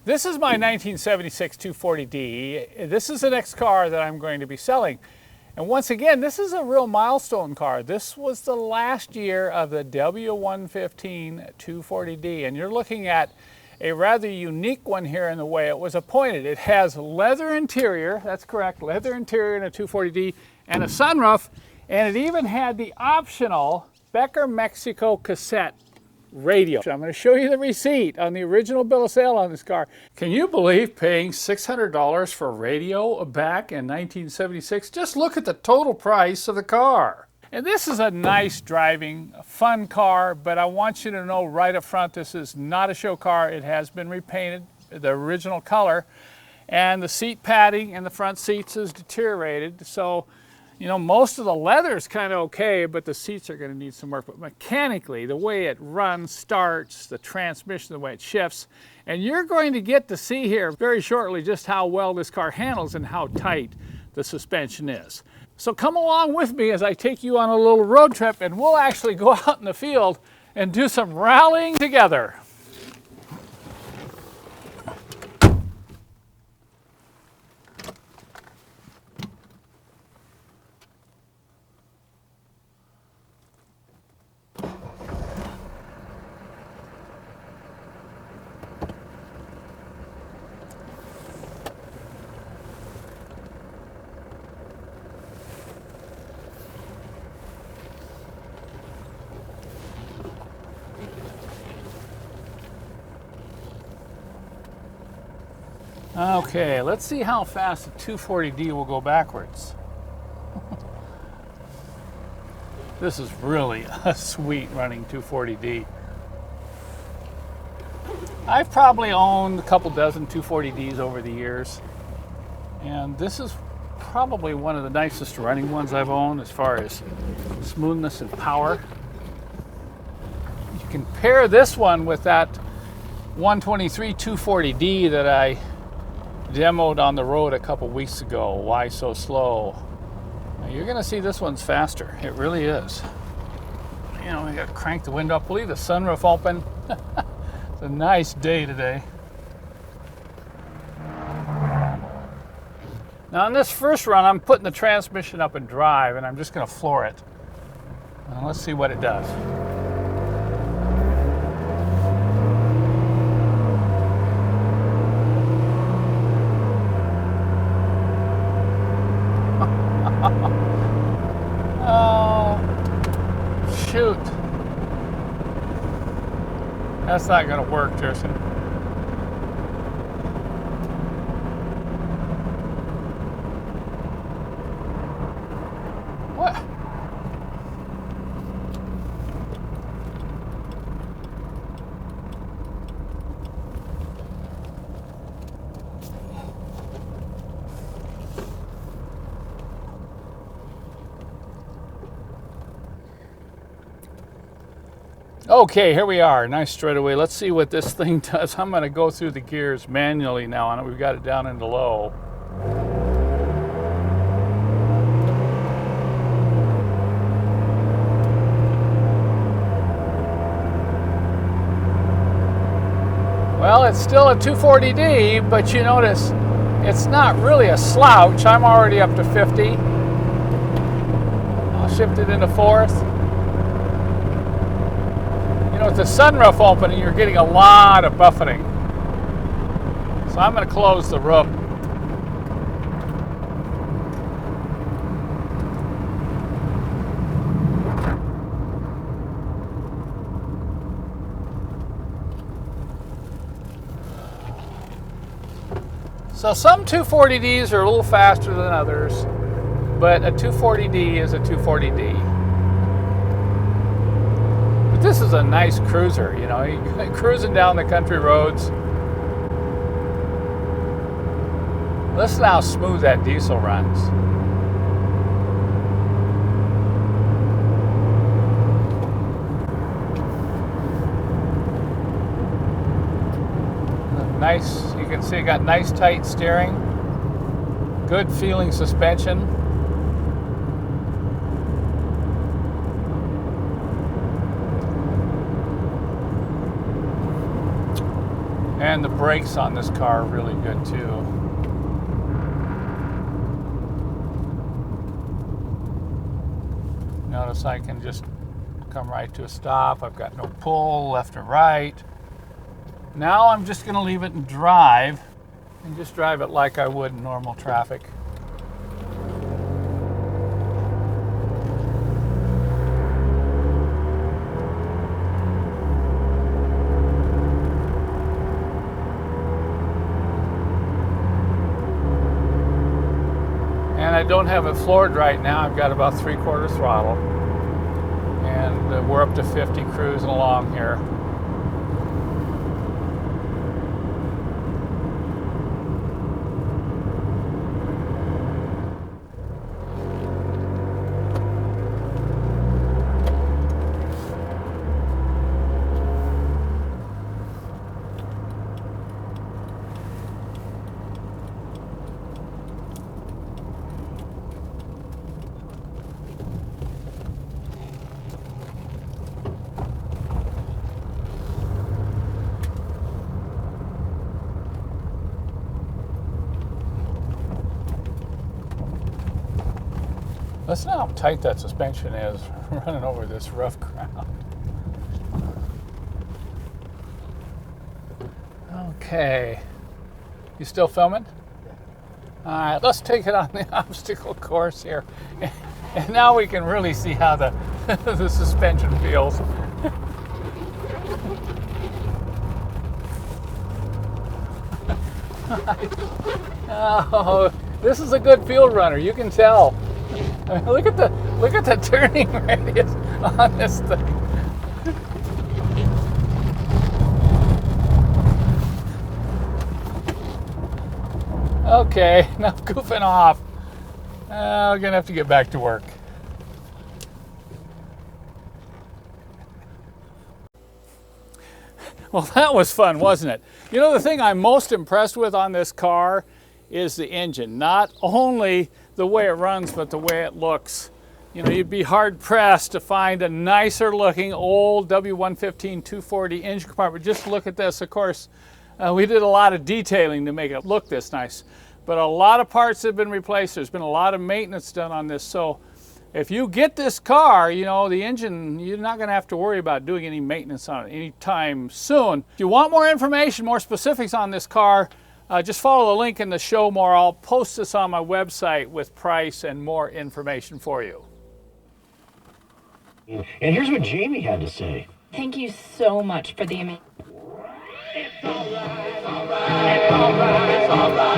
This is my 1976 240D. This is the next car that I'm going to be selling. And once again, this is a real milestone car. This was the last year of the W115 240D. And you're looking at a rather unique one here in the way it was appointed. It has leather interior, that's correct, leather interior in a 240D, and a sunroof. And it even had the optional Becker Mexico cassette radio. I'm going to show you the receipt on the original bill of sale on this car. Can you believe paying $600 for a radio back in 1976? Just look at the total price of the car. And this is a nice driving, fun car, but I want you to know right up front, this is not a show car. It has been repainted, the original color, and the seat padding in the front seats is deteriorated. So, you know, most of the leather is kind of okay, but the seats are going to need some work. But mechanically, the way it runs, starts, the transmission, the way it shifts, and you're going to get to see here very shortly just how well this car handles and how tight the suspension is. So come along with me as I take you on a little road trip, and we'll actually go out in the field and do some rallying together. Okay, let's see how fast the 240D will go backwards. This is really a sweet running 240D. I've probably owned a couple dozen 240Ds over the years, and this is probably one of the nicest running ones I've owned as far as smoothness and power. You can pair this one with that 123 240D that I demoed on the road a couple weeks ago. Why so slow? Now you're gonna see this one's faster. It really is. You know, we gotta crank the window up, leave the sunroof open. It's a nice day today. Now on this first run, I'm putting the transmission up in drive, and I'm just gonna floor it. And let's see what it does. Oh, shoot. That's not going to work, Jason. What? Okay, here we are. Nice straightaway. Let's see what this thing does. I'm going to go through the gears manually now on it. We've got it down into low. Well, it's still a 240D, but you notice it's not really a slouch. I'm already up to 50. I'll shift it into fourth. With the sunroof opening, you're getting a lot of buffeting. So I'm going to close the roof. So some 240Ds are a little faster than others, but a 240D is a 240D. This is a nice cruiser, you know, you're cruising down the country roads. Listen how smooth that diesel runs. Nice, you can see it got nice tight steering, good feeling suspension. And the brakes on this car are really good too. Notice I can just come right to a stop. I've got no pull left or right. Now I'm just going to leave it and drive, and just drive it like I would in normal traffic. And I don't have it floored right now. I've got about 3/4 throttle. And we're up to 50 cruising along here. Listen how tight that suspension is running over this rough ground. Okay. You still filming? All right, let's take it on the obstacle course here. And now we can really see how the, the suspension feels. Oh, this is a good field runner, you can tell. I mean, look at the turning radius on this thing. Okay, now goofing off. I'm gonna have to get back to work. Well, that was fun, wasn't it? You know, the thing I'm most impressed with on this car is the engine. Not only the way it runs, but the way it looks. You know, you'd be hard pressed to find a nicer looking old W115 240 engine compartment. Just look at this. Of course, we did a lot of detailing to make it look this nice, but a lot of parts have been replaced. There's been a lot of maintenance done on this. So if you get this car, you know, the engine, you're not going to have to worry about doing any maintenance on it anytime soon. If you want more information, more specifics on this car, just follow the link in the show more. I'll post this on my website with price and more information for you. And here's what Jamie had to say. Thank you so much for the amazing. It's all right, it's all right, it's all right, it's all right.